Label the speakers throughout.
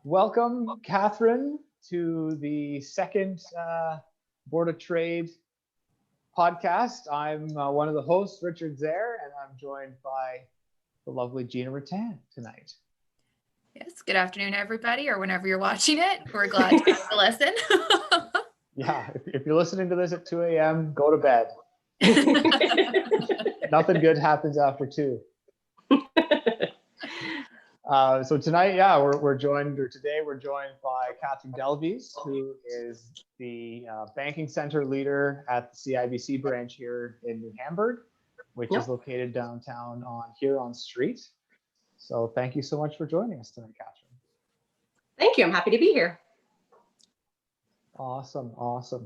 Speaker 1: Welcome, Catherine, to the second Board of Trade podcast. I'm one of the hosts, Richard Zare, and I'm joined by the lovely Gina Rattan tonight.
Speaker 2: Yes, good afternoon, everybody, or whenever you're watching it. We're glad to have to listen.
Speaker 1: Yeah, if you're listening to this at 2 a.m., go to bed. Nothing good happens after 2. So tonight, we're joined by Katherine Delves, who is the banking center leader at the CIBC branch here in New Hamburg, which is located downtown on Huron Street. So thank you so much for joining us tonight, Katherine.
Speaker 3: Thank you. I'm happy to be here.
Speaker 1: Awesome.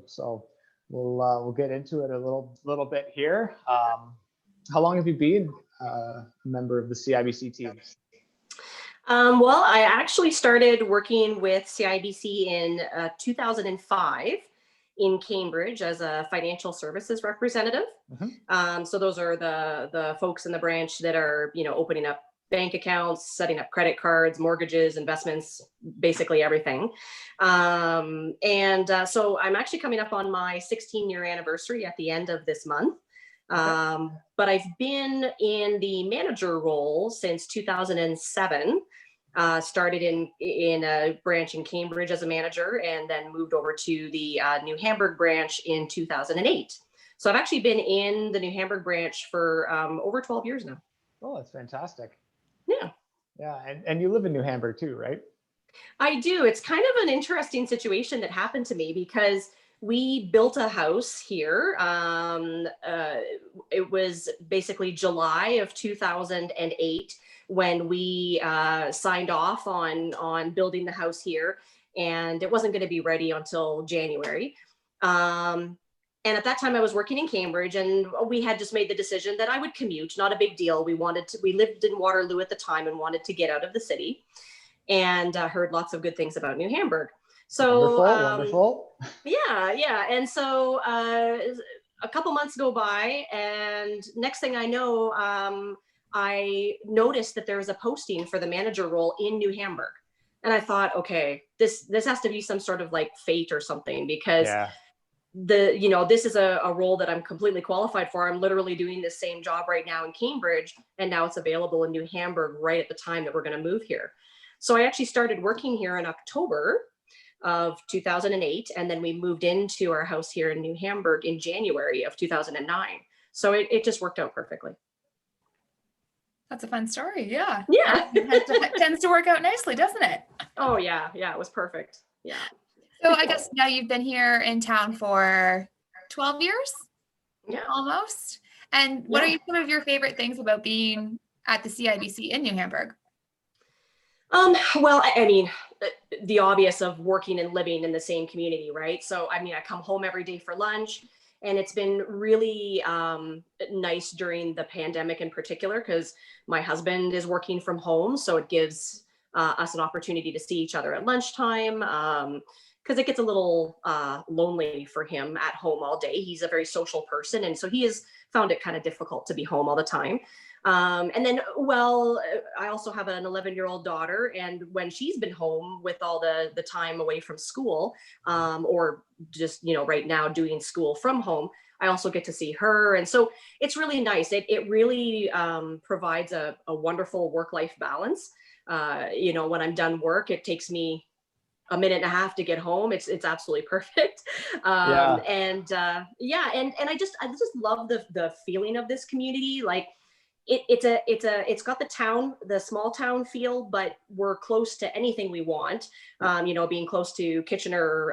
Speaker 1: So we'll get into it a little bit here. How long have you been a member of the CIBC team?
Speaker 3: Well, I actually started working with CIBC in 2005 in Cambridge as a financial services representative. Mm-hmm. So those are the folks in the branch that are, opening up bank accounts, setting up credit cards, mortgages, investments, basically everything. So I'm actually coming up on my 16-year anniversary at the end of this month. But I've been in the manager role since 2007. Started in a branch in Cambridge as a manager, and then moved over to the New Hamburg branch in 2008. So I've actually been in the New Hamburg branch for over 12 years now.
Speaker 1: Oh, that's fantastic.
Speaker 3: Yeah.
Speaker 1: Yeah, and you live in New Hamburg too, right?
Speaker 3: I do. It's kind of an interesting situation that happened to me because we built a house here. It was basically July of 2008 when we signed off on building the house here, and it wasn't going to be ready until January. And at that time I was working in Cambridge, and we had just made the decision that I would commute, not a big deal. We lived in Waterloo at the time and wanted to get out of the city, and heard lots of good things about New Hamburg. So
Speaker 1: wonderful.
Speaker 3: Yeah. And so a couple months go by, and next thing I know, I noticed that there was a posting for the manager role in New Hamburg. And I thought, okay, this has to be some sort of like fate or something, because this is a role that I'm completely qualified for. I'm literally doing the same job right now in Cambridge, and now it's available in New Hamburg right at the time that we're going to move here. So I actually started working here in October of 2008, and then we moved into our house here in New Hamburg in January of 2009. So it just worked out perfectly.
Speaker 2: That's a fun story. Yeah.
Speaker 3: It
Speaker 2: tends to work out nicely, doesn't it?
Speaker 3: Oh yeah, it was perfect. Yeah.
Speaker 2: So I guess now you've been here in town for 12 years?
Speaker 3: Yeah.
Speaker 2: Almost. And what are some of your favorite things about being at the CIBC in New Hamburg?
Speaker 3: Well, I mean, the obvious of working and living in the same community, right? So, I come home every day for lunch, and it's been really nice during the pandemic in particular, because my husband is working from home. So it gives us an opportunity to see each other at lunchtime, because it gets a little lonely for him at home all day. He's a very social person, and so he has found it kind of difficult to be home all the time. And then, I also have an 11-year-old daughter, and when she's been home with all the time away from school, or just, right now doing school from home, I also get to see her. And so it's really nice. It really provides a wonderful work-life balance. When I'm done work, it takes me a minute and a half to get home. It's absolutely perfect. And I just love the feeling of this community. Like, it's got the small town feel, but we're close to anything we want, being close to Kitchener,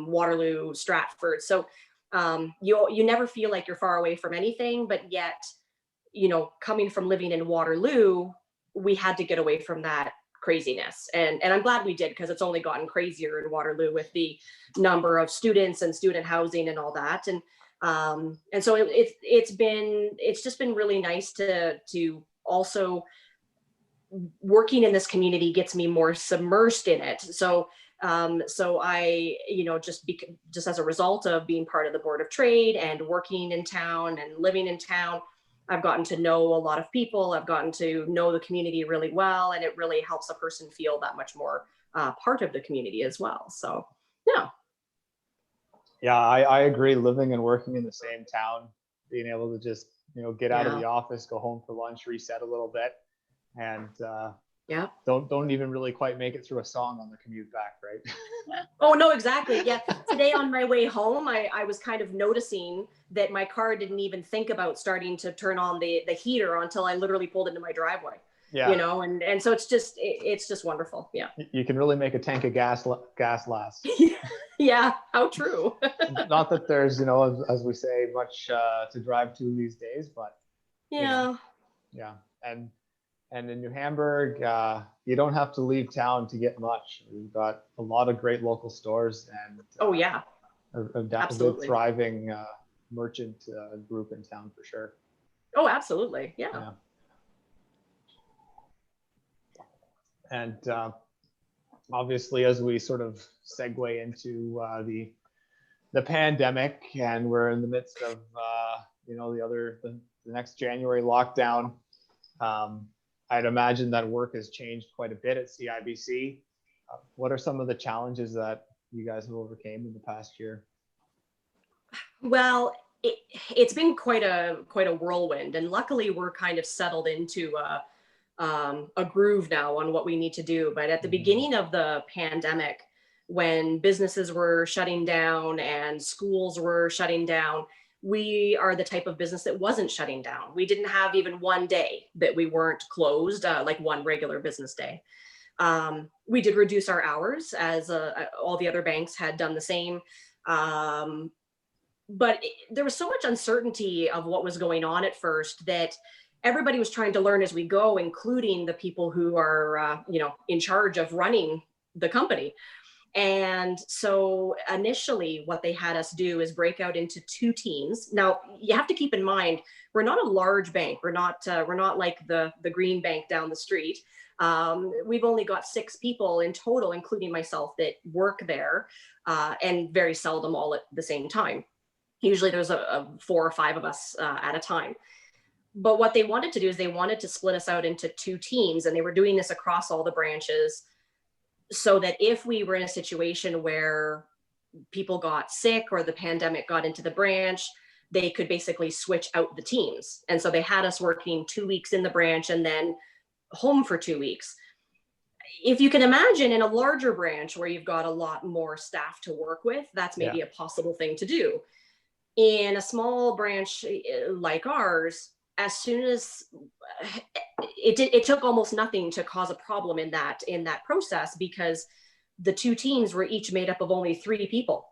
Speaker 3: Waterloo, Stratford. So you never feel like you're far away from anything, but yet, coming from living in Waterloo, we had to get away from that craziness. And I'm glad we did, because it's only gotten crazier in Waterloo with the number of students and student housing and all that. And so it's just been really nice to also working in this community gets me more submersed in it. So I, just as a result of being part of the Board of Trade and working in town and living in town, I've gotten to know a lot of people. I've gotten to know the community really well, and it really helps a person feel that much more part of the community as well. So, yeah.
Speaker 1: Yeah, I agree. Living and working in the same town, being able to just, get out of
Speaker 3: Yeah.
Speaker 1: the office, go home for lunch, reset a little bit, and
Speaker 3: Yeah.
Speaker 1: don't even really quite make it through a song on the commute back, right?
Speaker 3: Oh, no, exactly. Yeah. Today on my way home, I was kind of noticing that my car didn't even think about starting to turn on the heater until I literally pulled into my driveway.
Speaker 1: Yeah.
Speaker 3: And so it's just wonderful. Yeah.
Speaker 1: You can really make a tank of gas last.
Speaker 3: Yeah. How true.
Speaker 1: Not that there's, as we say, much to drive to these days, but
Speaker 3: Yeah.
Speaker 1: yeah. And in New Hamburg, you don't have to leave town to get much. We've got a lot of great local stores and
Speaker 3: Oh, yeah.
Speaker 1: a good
Speaker 3: Absolutely.
Speaker 1: thriving merchant group in town for sure.
Speaker 3: Oh, absolutely. Yeah.
Speaker 1: And obviously, as we sort of segue into the pandemic, and we're in the midst of the next January lockdown, I'd imagine that work has changed quite a bit at CIBC. What are some of the challenges that you guys have overcame in the past year?
Speaker 3: Well, it's been quite a whirlwind, and luckily we're kind of settled into a groove now on what we need to do. But at the beginning of the pandemic, when businesses were shutting down and schools were shutting down, we are the type of business that wasn't shutting down. We didn't have even one day that we weren't closed, like one regular business day. We did reduce our hours, as all the other banks had done the same. But there was so much uncertainty of what was going on at first that everybody was trying to learn as we go, including the people who are, in charge of running the company. And so initially what they had us do is break out into 2 teams. Now you have to keep in mind, we're not a large bank. We're not like the Green Bank down the street. We've only got 6 people in total, including myself, that work there, and very seldom all at the same time. Usually there's 4 or 5 of us at a time. But what they wanted to do is they wanted to split us out into 2 teams, and they were doing this across all the branches, so that if we were in a situation where people got sick or the pandemic got into the branch, they could basically switch out the teams. And so they had us working 2 weeks in the branch and then home for 2 weeks. If you can imagine, in a larger branch where you've got a lot more staff to work with, that's maybe a possible thing to do. In a small branch like ours, as soon as it took almost nothing to cause a problem in that process, because the 2 teams were each made up of only 3 people.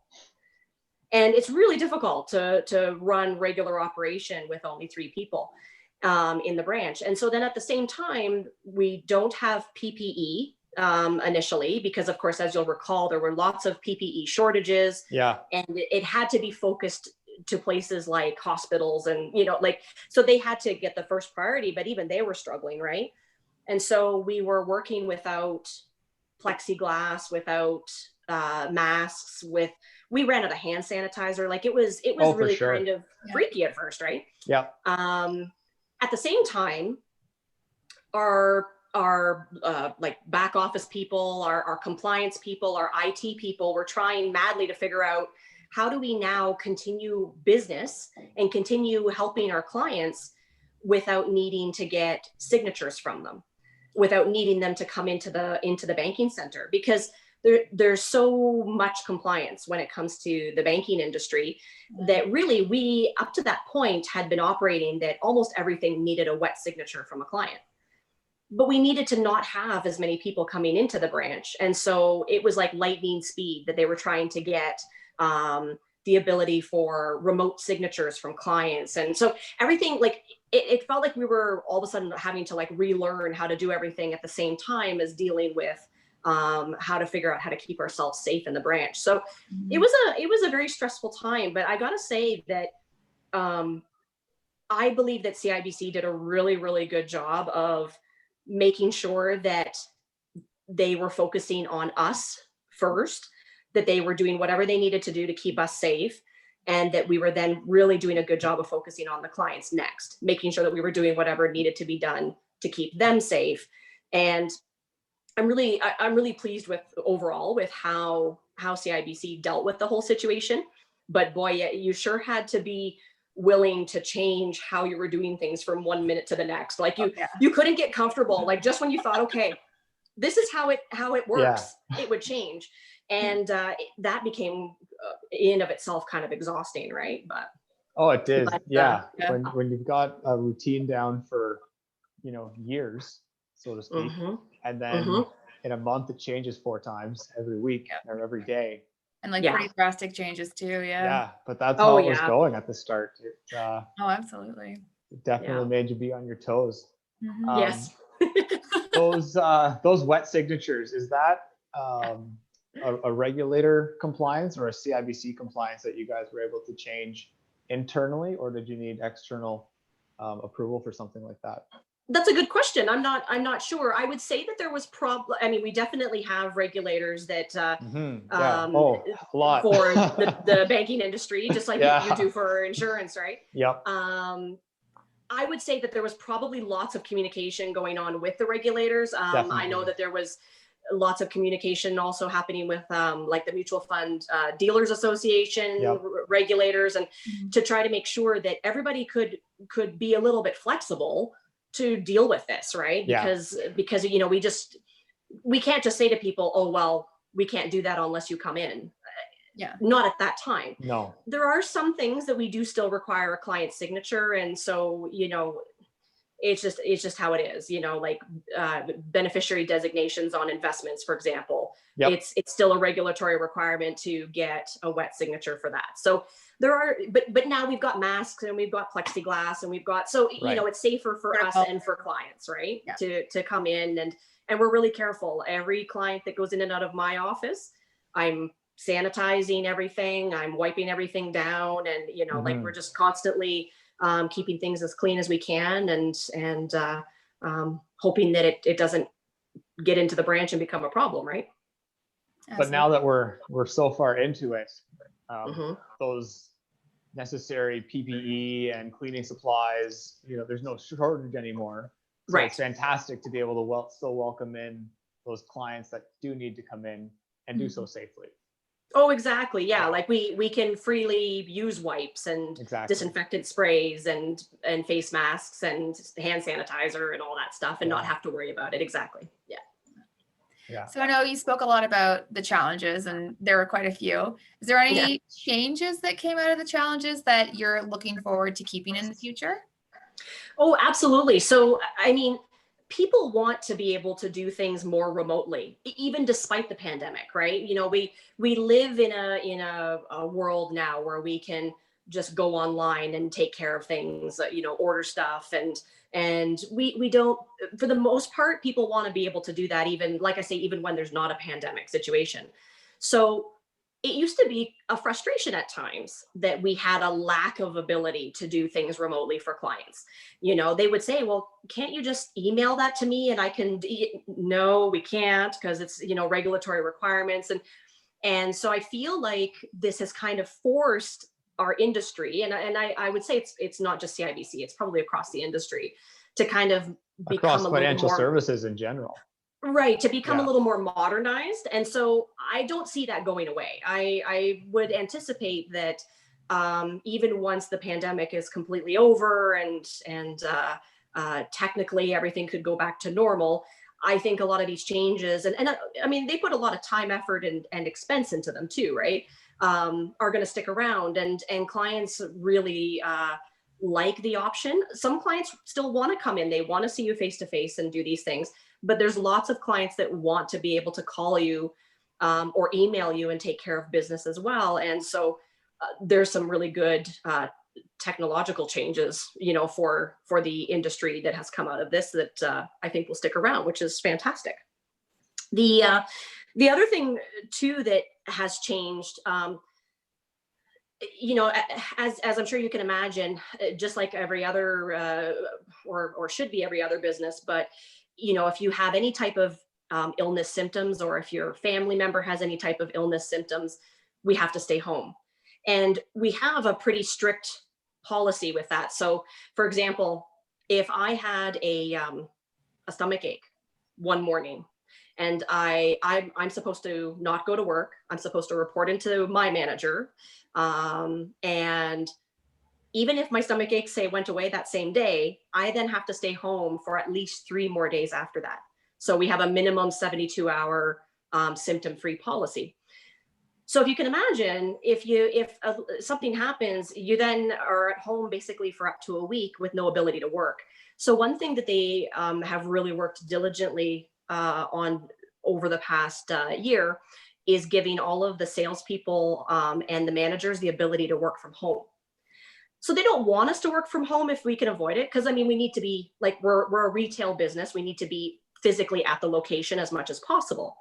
Speaker 3: And it's really difficult to run regular operation with only 3 people in the branch. And so then at the same time, we don't have PPE initially, because of course, as you'll recall, there were lots of PPE shortages.
Speaker 1: Yeah.
Speaker 3: And it had to be focused to places like hospitals, and so they had to get the first priority, but even they were struggling, right? And so we were working without plexiglass, without masks, we ran out of hand sanitizer. Like it was really
Speaker 1: sure.
Speaker 3: kind of freaky at first, right?
Speaker 1: Yeah.
Speaker 3: At the same time, our like back office people, our compliance people, our IT people were trying madly to figure out, how do we now continue business and continue helping our clients without needing to get signatures from them, without needing them to come into the banking center? Because there's so much compliance when it comes to the banking industry that really we, up to that point, had been operating that almost everything needed a wet signature from a client. But we needed to not have as many people coming into the branch. And so it was like lightning speed that they were trying to get the ability for remote signatures from clients. And so everything, like it felt like we were all of a sudden having to like relearn how to do everything at the same time as dealing with how to figure out how to keep ourselves safe in the branch. So it was a very stressful time. But I gotta say that I believe that CIBC did a really, really good job of making sure that they were focusing on us first, that they were doing whatever they needed to do to keep us safe. and that we were then really doing a good job of focusing on the clients next, making sure that we were doing whatever needed to be done to keep them safe. And I'm really pleased with overall with how CIBC dealt with the whole situation. But boy, you sure had to be willing to change how you were doing things from 1 minute to the next. Like you couldn't get comfortable. Like just when you thought, okay, this is how it works, it would change. And that became in of itself kind of exhausting, right? But
Speaker 1: it did. When you've got a routine down for years, so to speak, and then in a month it changes 4 times every week or every day,
Speaker 2: and like pretty drastic changes too.
Speaker 1: But that's how it was going at the start.
Speaker 2: Absolutely,
Speaker 1: it definitely made you be on your toes.
Speaker 3: Yes.
Speaker 1: Those wet signatures, is that a regulator compliance or a CIBC compliance that you guys were able to change internally, or did you need external approval for something like that?
Speaker 3: That's a good question. I'm not sure. I would say that there was we definitely have regulators that
Speaker 1: a lot
Speaker 3: for the banking industry, just like you do for insurance, right?
Speaker 1: Yep.
Speaker 3: I would say that there was probably lots of communication going on with the regulators. I know that there was lots of communication also happening with like the Mutual Fund Dealers Association regulators, and to try to make sure that everybody could be a little bit flexible to deal with this, right? Because we can't just say to people, oh, well, we can't do that unless you come in. Not at that time.
Speaker 1: No.
Speaker 3: There are some things that we do still require a client signature. And so, it's just how it is, like beneficiary designations on investments, for example. It's still a regulatory requirement to get a wet signature for that. So there are, but now we've got masks and we've got plexiglass and we've got, so, it's safer for us and for clients, right? To come in and we're really careful. Every client that goes in and out of my office, I'm sanitizing everything, I'm wiping everything down, and like we're just constantly keeping things as clean as we can, and hoping that it doesn't get into the branch and become a problem, right?
Speaker 1: But now that we're so far into it, those necessary PPE and cleaning supplies, there's no shortage anymore. So it's fantastic to be able to still welcome in those clients that do need to come in and do so safely.
Speaker 3: Oh, exactly. Yeah. Like we can freely use wipes and disinfectant sprays and face masks and hand sanitizer and all that stuff and not have to worry about it. Exactly. Yeah.
Speaker 2: So I know you spoke a lot about the challenges, and there were quite a few. Is there any changes that came out of the challenges that you're looking forward to keeping in the future?
Speaker 3: Oh, absolutely. So, people want to be able to do things more remotely, even despite the pandemic, right? We live in a world now where we can just go online and take care of things, order stuff, and we don't, for the most part, people want to be able to do that, even, like I say, even when there's not a pandemic situation. So it used to be a frustration at times that we had a lack of ability to do things remotely for clients. They would say, well, can't you just email that to me and I can, no, we can't, because it's, regulatory requirements. And so I feel like this has kind of forced our industry, and I would say it's not just CIBC, it's probably across the industry, to kind of become
Speaker 1: across financial services in general.
Speaker 3: Right, to become a little more modernized. And so I don't see that going away. I would anticipate that even once the pandemic is completely over and technically everything could go back to normal, I think a lot of these changes, and they put a lot of time, effort, and expense into them too, right? Are going to stick around, and clients really like the option. Some clients still want to come in. They want to see you face to face and do these things. But there's lots of clients that want to be able to call you or email you and take care of business as well. And so there's some really good technological changes, for the industry that has come out of this that I think will stick around, which is fantastic. The other thing too that has changed, as I'm sure you can imagine, just like every other or should be every other business, but if you have any type of illness symptoms, or if your family member has any type of illness symptoms, we have to stay home. And we have a pretty strict policy with that. So for example, if I had a stomach ache one morning and I'm supposed to not go to work, I'm supposed to report into my manager. And even if my stomach ache, say, went away that same day, I then have to stay home for at least 3 more days after that. So we have a minimum 72-hour symptom-free policy. So if you can imagine, if something happens, you then are at home basically for up to a week with no ability to work. So one thing that they have really worked diligently on over the past year is giving all of the salespeople and the managers the ability to work from home. So they don't want us to work from home if we can avoid it. Because I mean, we need to be like, we're a retail business. We need to be physically at the location as much as possible.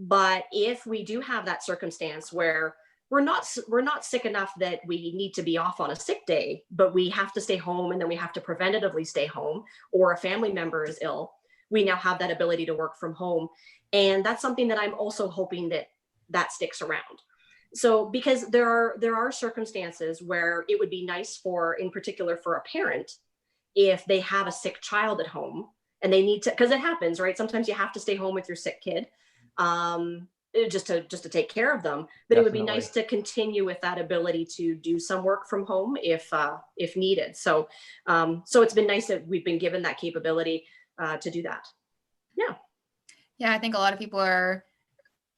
Speaker 3: But if we do have that circumstance where we're not sick enough that we need to be off on a sick day, but we have to stay home and then we have to preventatively stay home, or a family member is ill, we now have that ability to work from home. And that's something that I'm also hoping that sticks around. So because there are circumstances where it would be nice for, in particular for a parent, if they have a sick child at home and they need to, because it happens, right? Sometimes you have to stay home with your sick kid. Just to take care of them, but Definitely. It would be nice to continue with that ability to do some work from home if needed. So it's been nice that we've been given that capability to do that.
Speaker 2: Yeah, I think a lot of people are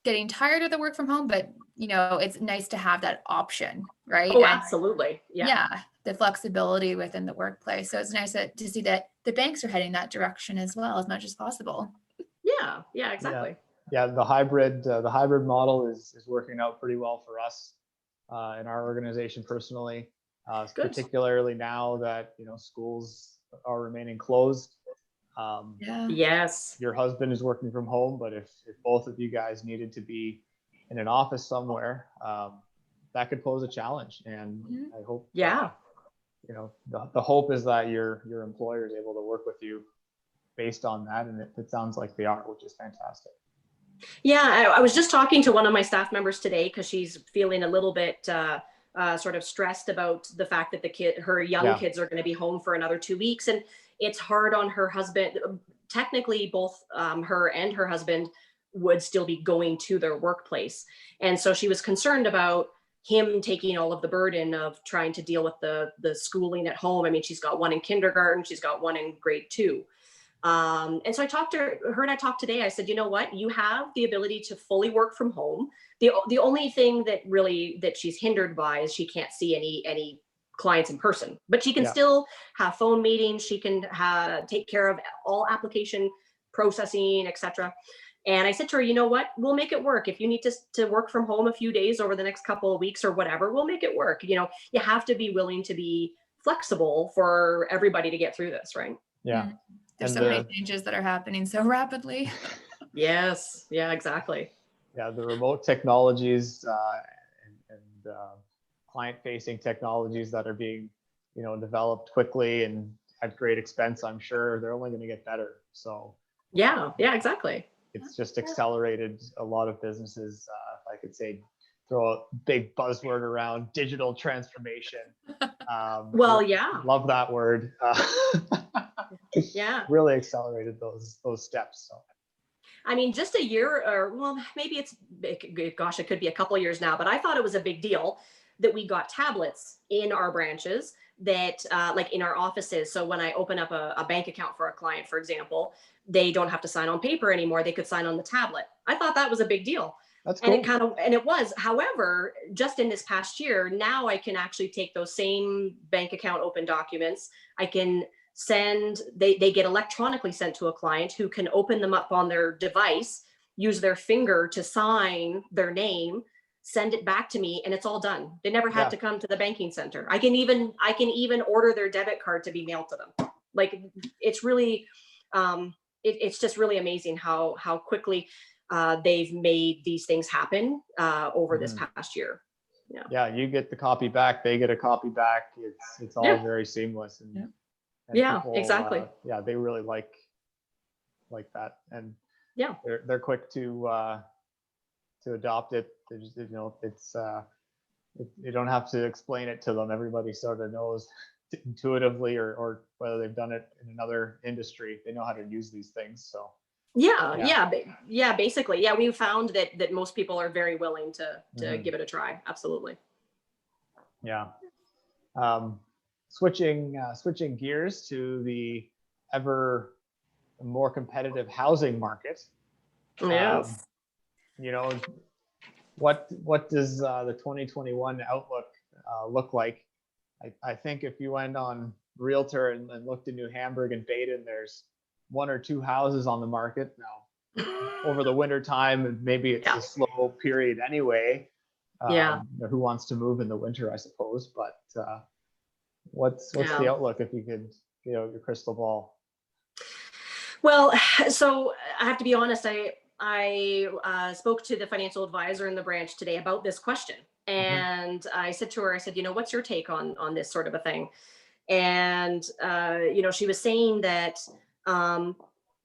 Speaker 2: getting tired of the work from home, but it's nice to have that option, right?
Speaker 3: Oh, absolutely.
Speaker 2: Yeah, the flexibility within the workplace. So it's nice to see that the banks are heading that direction as well, as much as possible.
Speaker 3: Yeah, exactly.
Speaker 1: Yeah, the hybrid model is working out pretty well for us in our organization personally, particularly now that schools are remaining closed.
Speaker 3: Yes.
Speaker 1: Your husband is working from home, but if both of you guys needed to be in an office somewhere, that could pose a challenge. And I hope, the hope is that your employer is able to work with you based on that, and it sounds like they are, which is fantastic.
Speaker 3: Yeah, I was just talking to one of my staff members today because she's feeling a little bit sort of stressed about the fact that her young kids are going to be home for another 2 weeks, and it's hard on her husband. Technically, both her and her husband would still be going to their workplace, and so she was concerned about him taking all of the burden of trying to deal with the schooling at home. I mean, she's got one in kindergarten, she's got one in grade 2. And so I talked to her and I talked today. I said, you know what, you have the ability to fully work from home. The only thing that she's hindered by is she can't see any clients in person, but she can still have phone meetings. She can take care of all application processing, etc. And I said to her, you know what, we'll make it work. If you need to work from home a few days over the next couple of weeks or whatever, we'll make it work. You have to be willing to be flexible for everybody to get through this, right?
Speaker 1: Yeah.
Speaker 2: There's so many changes that are happening so rapidly.
Speaker 3: Yes. Yeah, exactly.
Speaker 1: Yeah. The remote technologies and client-facing technologies that are being, developed quickly and at great expense, I'm sure they're only going to get better. So
Speaker 3: yeah, exactly.
Speaker 1: It's just accelerated a lot of businesses. If I could say, throw a big buzzword around digital transformation.
Speaker 3: Well, yeah.
Speaker 1: Love that word.
Speaker 3: Yeah.
Speaker 1: Really accelerated those steps. So.
Speaker 3: I mean, just a year, or well, maybe it could be a couple of years now, but I thought it was a big deal that we got tablets in our branches that like in our offices. So when I open up a bank account for a client, for example, they don't have to sign on paper anymore. They could sign on the tablet. I thought that was a big deal.
Speaker 1: That's cool.
Speaker 3: And it was. However, just in this past year, now I can actually take those same bank account open documents. I can send, they get electronically sent to a client who can open them up on their device, use their finger to sign their name, send it back to me, and it's all done. They never had to come to the banking center. I can even order their debit card to be mailed to them. Like, it's really, it's just really amazing how quickly they've made these things happen over this past year.
Speaker 1: Yeah, you get the copy back, they get a copy back. It's all very seamless. And people,
Speaker 3: exactly.
Speaker 1: They really like that, and they're quick to adopt it. They're just, it's You don't have to explain it to them. Everybody sort of knows intuitively, or whether they've done it in another industry, they know how to use these things. So
Speaker 3: basically, we've found that most people are very willing to give it a try. Absolutely.
Speaker 1: Yeah. Switching gears to the ever more competitive housing market.
Speaker 3: Yes.
Speaker 1: What does the 2021 outlook look like? I think if you went on Realtor and looked in New Hamburg and Baden, there's 1 or 2 houses on the market now. Over the winter time, and maybe it's a slow period anyway. Who wants to move in the winter, I suppose. But what's the outlook, if you could get out your crystal ball?
Speaker 3: Well, so I have to be honest. I spoke to the financial advisor in the branch today about this question, and I said to her, I said, what's your take on this sort of a thing? And she was saying that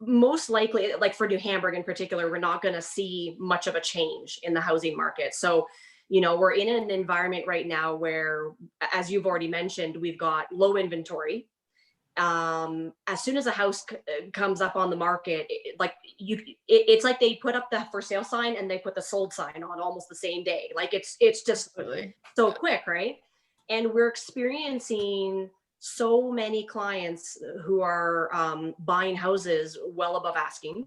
Speaker 3: most likely, like for New Hamburg in particular, we're not going to see much of a change in the housing market. So we're in an environment right now where, as you've already mentioned, we've got low inventory. As soon as a house comes up on the market, it's like they put up the for sale sign and they put the sold sign on almost the same day. Like it's just so quick, right? And we're experiencing so many clients who are buying houses well above asking.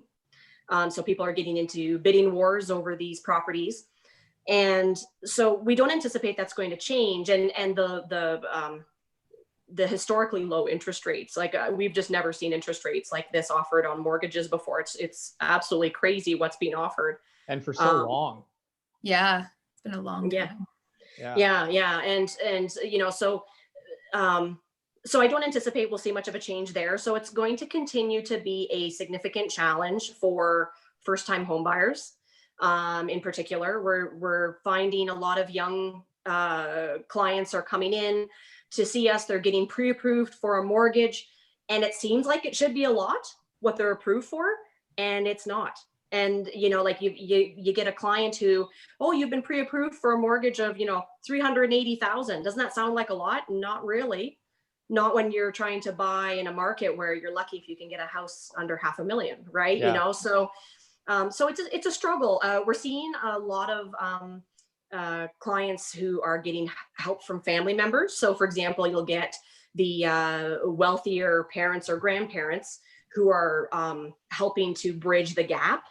Speaker 3: So people are getting into bidding wars over these properties. And so we don't anticipate that's going to change. And the historically low interest rates, we've just never seen interest rates like this offered on mortgages before. It's absolutely crazy what's being offered.
Speaker 1: And for so long.
Speaker 2: Yeah, it's been a long time.
Speaker 3: Yeah. And so I don't anticipate we'll see much of a change there. So it's going to continue to be a significant challenge for first-time home buyers. In particular, we're finding a lot of young clients are coming in to see us. They're getting pre-approved for a mortgage, and it seems like it should be a lot what they're approved for, and it's not. And you get a client who, you've been pre-approved for a mortgage of $380,000. Doesn't that sound like a lot? Not really. Not when you're trying to buy in a market where you're lucky if you can get a house under $500,000, right?
Speaker 1: Yeah.
Speaker 3: So it's a struggle. We're seeing a lot of clients who are getting help from family members. So for example, you'll get the wealthier parents or grandparents who are helping to bridge the gap,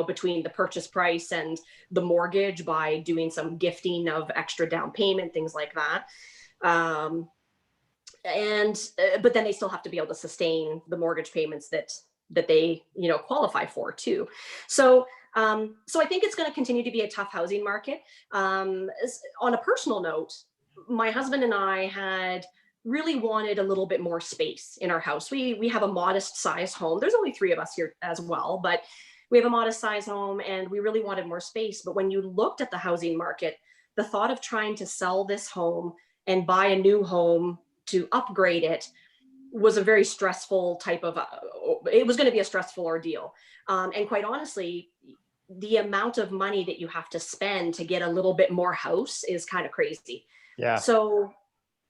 Speaker 3: between the purchase price and the mortgage by doing some gifting of extra down payment, things like that. But then they still have to be able to sustain the mortgage payments that they, qualify for too. So I think it's going to continue to be a tough housing market. On a personal note, my husband and I had really wanted a little bit more space in our house. We have a modest size home. There's only 3 of us here as well, but we have a modest size home and we really wanted more space. But when you looked at the housing market, the thought of trying to sell this home and buy a new home to upgrade it was a very stressful type of, it was going to be a stressful ordeal. And quite honestly, the amount of money that you have to spend to get a little bit more house is kind of crazy.
Speaker 1: Yeah.
Speaker 3: So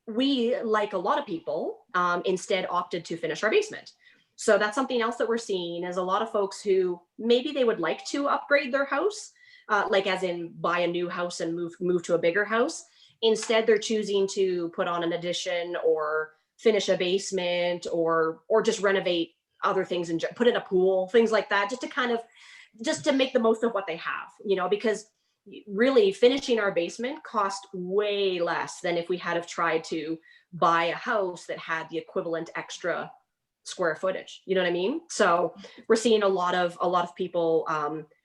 Speaker 3: we, like a lot of people, instead opted to finish our basement. So that's something else that we're seeing is a lot of folks who maybe they would like to upgrade their house, like as in buy a new house and move to a bigger house. Instead, they're choosing to put on an addition or finish a basement or just renovate other things and put in a pool, things like that, just to make the most of what they have, because really finishing our basement cost way less than if we had have tried to buy a house that had the equivalent extra square footage. You know what I mean? So we're seeing a lot of people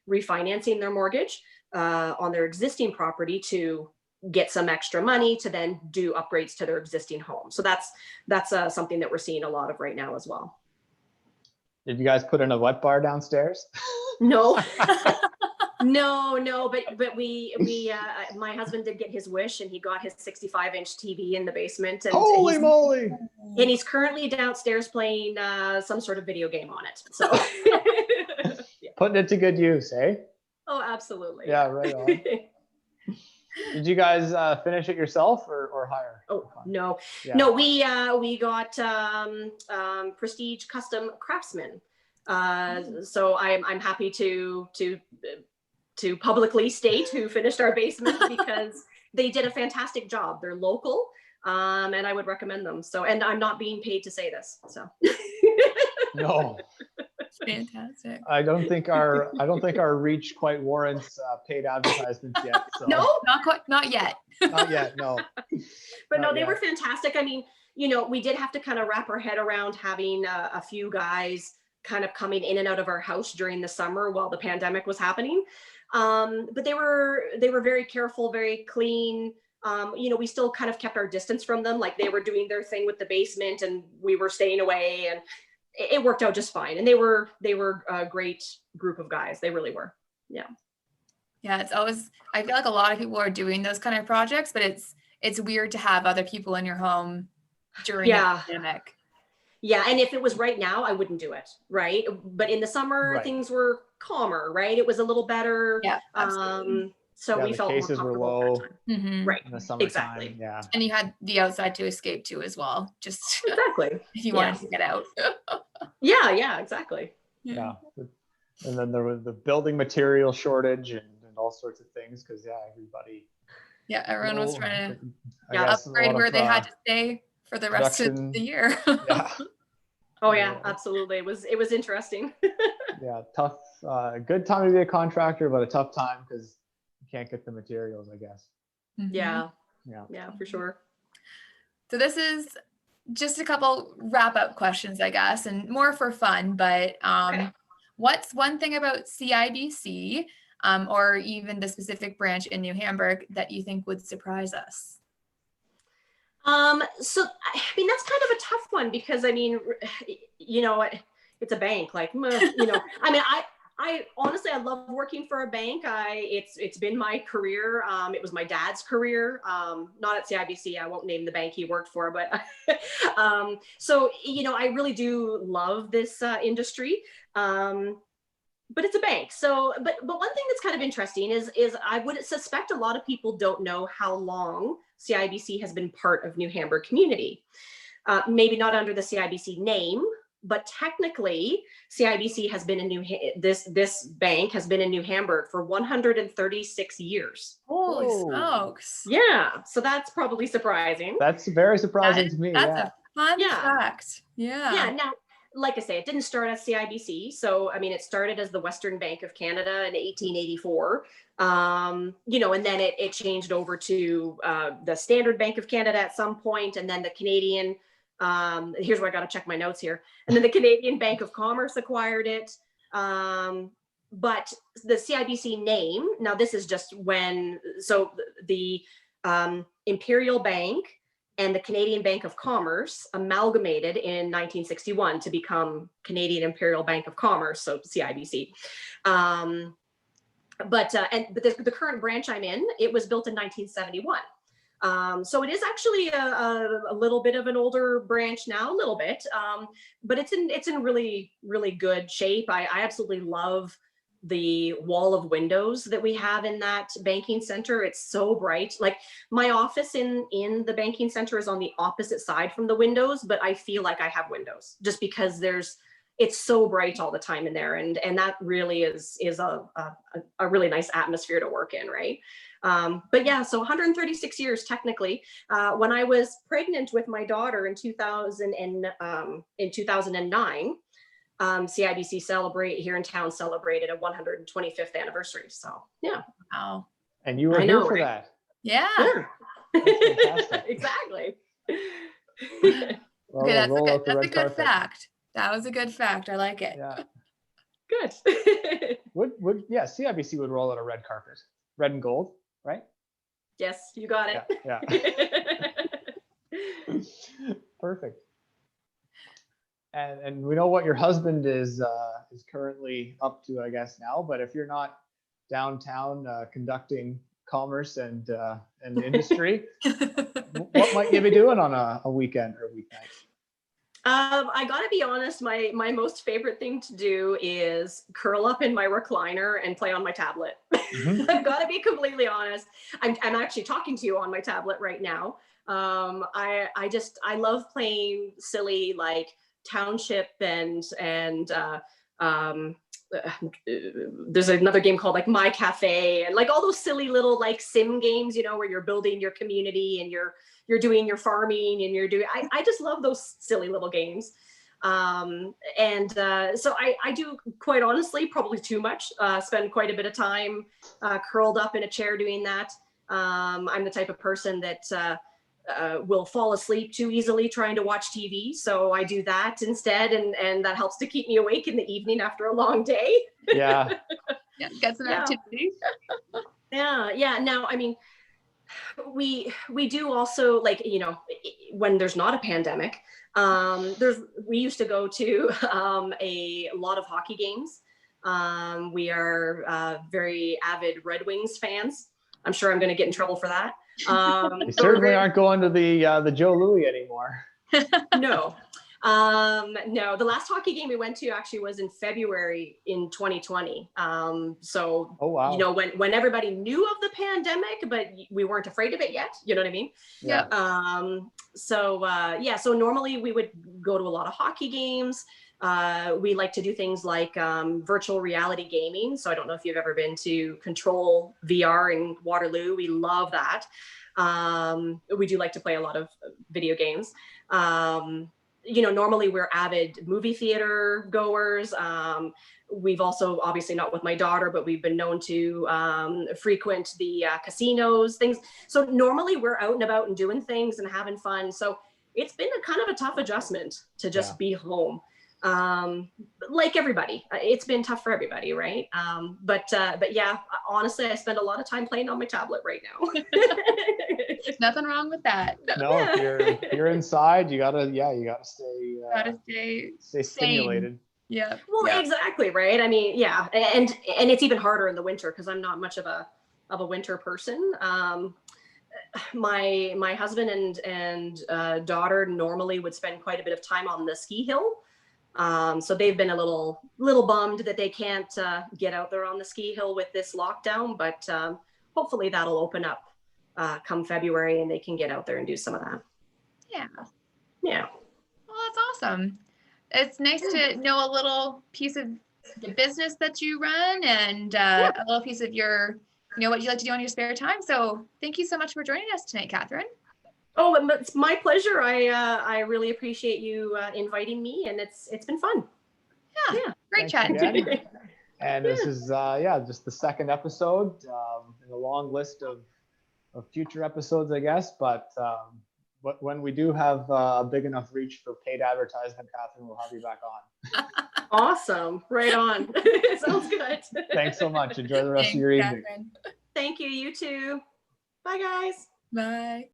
Speaker 3: refinancing their mortgage on their existing property to get some extra money to then do upgrades to their existing home. So that's something that we're seeing a lot of right now as well.
Speaker 1: Did you guys put in a wet bar downstairs?
Speaker 3: No. No, but we my husband did get his wish and he got his 65-inch TV in the basement. And
Speaker 1: holy moly!
Speaker 3: And he's currently downstairs playing some sort of video game on it. So
Speaker 1: Putting it to good use, eh?
Speaker 3: Oh, absolutely.
Speaker 1: Yeah, right on. Did you guys finish it yourself or hire?
Speaker 3: Oh no,
Speaker 1: Yeah.
Speaker 3: no, we got Prestige Custom Craftsman. So I'm happy to publicly state who finished our basement because they did a fantastic job. They're local, and I would recommend them. So, and I'm not being paid to say this. So.
Speaker 1: No.
Speaker 2: Fantastic.
Speaker 1: I don't think our reach quite warrants paid advertisements yet. So.
Speaker 3: No,
Speaker 2: Not yet.
Speaker 1: Not yet. No.
Speaker 3: But
Speaker 1: Not
Speaker 3: no, they
Speaker 1: yet.
Speaker 3: were fantastic. I mean, we did have to kind of wrap our head around having a few guys kind of coming in and out of our house during the summer while the pandemic was happening. But they were very careful, very clean. We still kind of kept our distance from them. Like they were doing their thing with the basement and we were staying away, and it worked out just fine. And they were a great group of guys. They really were. Yeah.
Speaker 2: Yeah. It's always, I feel like a lot of people are doing those kind of projects, but it's weird to have other people in your home during the pandemic.
Speaker 3: Yeah. And if it was right now, I wouldn't do it. Right. But in the summer,
Speaker 1: Right.
Speaker 3: things were calmer, right? It was a little better.
Speaker 2: Yeah. Absolutely.
Speaker 3: So
Speaker 1: Yeah,
Speaker 3: we
Speaker 1: the
Speaker 3: felt
Speaker 1: cases
Speaker 3: more
Speaker 1: were
Speaker 3: comfortable
Speaker 1: low.
Speaker 3: at that time.
Speaker 2: Mhm.
Speaker 3: Right.
Speaker 1: In the summertime.
Speaker 3: Exactly.
Speaker 1: Yeah.
Speaker 2: And you had the outside to escape to as well, just
Speaker 3: Exactly.
Speaker 2: if you wanted to get out.
Speaker 3: Yeah, exactly.
Speaker 1: Yeah. And then there was the building material shortage and all sorts of things because everybody.
Speaker 2: Yeah, everyone was trying to
Speaker 1: I guess
Speaker 2: upgrade
Speaker 1: a lot
Speaker 2: where
Speaker 1: of,
Speaker 2: they had to stay for the rest of
Speaker 1: production.
Speaker 2: the year.
Speaker 1: Yeah.
Speaker 3: Oh yeah, absolutely. It was interesting.
Speaker 1: Yeah, tough. Good time to be a contractor, but a tough time because you can't get the materials, I guess.
Speaker 2: Mhm.
Speaker 3: Yeah, for sure.
Speaker 2: So this is just a couple wrap-up questions, I guess, and more for fun, but what's one thing about CIBC or even the specific branch in New Hamburg that you think would surprise us?
Speaker 3: So I mean, that's kind of a tough one because I mean, it's a bank, like, I mean, I honestly, I love working for a bank. It's been my career. It was my dad's career, not at CIBC. I won't name the bank he worked for, but, so, I really do love this industry. But it's a bank. So, but one thing that's kind of interesting is I would suspect a lot of people don't know how long CIBC has been part of New Hamburg community. Maybe not under the CIBC name, but technically CIBC has been in this bank has been in New Hamburg for 136 years.
Speaker 2: Holy smokes.
Speaker 3: Yeah. So that's probably surprising.
Speaker 1: That's very surprising to me.
Speaker 2: That's a fun fact.
Speaker 3: Yeah. Now, like I say, it didn't start as CIBC. So, I mean, it started as the Western Bank of Canada in 1884. And then it changed over to the Standard Bank of Canada at some point, and then the Canadian, here's where I got to check my notes here. And then the Canadian Bank of Commerce acquired it. But the CIBC name, now this is just so the Imperial Bank and the Canadian Bank of Commerce amalgamated in 1961 to become Canadian Imperial Bank of Commerce, so CIBC. But the current branch I'm in, it was built in 1971. So it is actually a little bit of an older branch now, a little bit, but it's in really, really good shape. I absolutely love the wall of windows that we have in that banking center. It's so bright. Like my office in the banking center is on the opposite side from the windows, but I feel like I have windows just because it's so bright all the time in there. And that really is a really nice atmosphere to work in. Right. But yeah, so 136 years, technically, when I was pregnant with my daughter in 2009, CIBC here in town celebrated a 125th anniversary. So yeah.
Speaker 2: Wow.
Speaker 1: And you were here for that.
Speaker 2: Yeah.
Speaker 3: Exactly.
Speaker 1: Well,
Speaker 2: Okay, that's
Speaker 1: we'll
Speaker 2: a good fact. That was a good fact. I like it.
Speaker 1: Yeah.
Speaker 3: Good.
Speaker 1: CIBC would roll out a red carpet, red and gold, right?
Speaker 3: Yes, you got it.
Speaker 1: Yeah. Perfect. And we know what your husband is currently up to, I guess now. But if you're not downtown conducting commerce and industry, what might you be doing on a weekend or a weeknight?
Speaker 3: I gotta be honest, my most favorite thing to do is curl up in my recliner and play on my tablet.
Speaker 1: Mhm.
Speaker 3: I've got to be completely honest. I'm actually talking to you on my tablet right now. I love playing silly like township and um, there's another game called like My Cafe and like all those silly little like sim games, you know, where you're building your community and you're doing your farming and you're doing. I just love those silly little games. So I do, quite honestly, probably too much, spend quite a bit of time curled up in a chair doing that. I'm the type of person that will fall asleep too easily trying to watch TV. So I do that instead. And that helps to keep me awake in the evening after a long day.
Speaker 1: Yeah.
Speaker 2: Yeah, get some
Speaker 3: Yeah.
Speaker 2: activity.
Speaker 3: Yeah. Now, I mean, we do also, like, you know, when there's not a pandemic, we used to go to a lot of hockey games. We are very avid Red Wings fans. I'm sure I'm going to get in trouble for that.
Speaker 1: You certainly aren't going to the Joe Louis anymore.
Speaker 3: No. No, the last hockey game we went to actually was in February in 2020. So,
Speaker 1: Oh, wow.
Speaker 3: you know, when everybody knew of the pandemic, but we weren't afraid of it yet, you know what I mean?
Speaker 1: Yeah.
Speaker 3: So normally we would go to a lot of hockey games. We like to do things like virtual reality gaming. So I don't know if you've ever been to Control VR in Waterloo. We love that. We do like to play a lot of video games. You know, normally we're avid movie theater goers. We've also, obviously not with my daughter, but we've been known to frequent the casinos, things. So normally we're out and about and doing things and having fun. So it's been a kind of a tough adjustment to just be home. Like everybody, it's been tough for everybody, right? But yeah, honestly, I spend a lot of time playing on my tablet right now.
Speaker 2: Nothing wrong with that.
Speaker 1: No, if you're inside, you gotta stay
Speaker 2: Sane.
Speaker 1: stimulated.
Speaker 2: Yeah.
Speaker 3: Well,
Speaker 1: Yeah.
Speaker 3: exactly, right? I mean, yeah, and it's even harder in the winter because I'm not much of a winter person. My husband and daughter normally would spend quite a bit of time on the ski hill. So they've been a little bummed that they can't get out there on the ski hill with this lockdown, but hopefully that'll open up come February and they can get out there and do some of that.
Speaker 2: Yeah.
Speaker 3: Yeah.
Speaker 2: Well, that's awesome. It's nice to know a little piece of the business that you run and a little piece of your, you know, what you like to do on your spare time. So thank you so much for joining us tonight, Katherine.
Speaker 3: Oh, it's my pleasure. I really appreciate you inviting me, and it's been fun.
Speaker 2: Yeah. Great
Speaker 1: Thanks
Speaker 2: chatting to you.
Speaker 1: again. And this is just the second episode in a long list of future episodes, I guess. But when we do have a big enough reach for paid advertisement, Katherine, we'll have you back on.
Speaker 3: Awesome. Right on. Sounds good.
Speaker 1: Thanks so much. Enjoy the rest of your evening.
Speaker 2: Katherine.
Speaker 3: Thank you. You too. Bye, guys.
Speaker 2: Bye.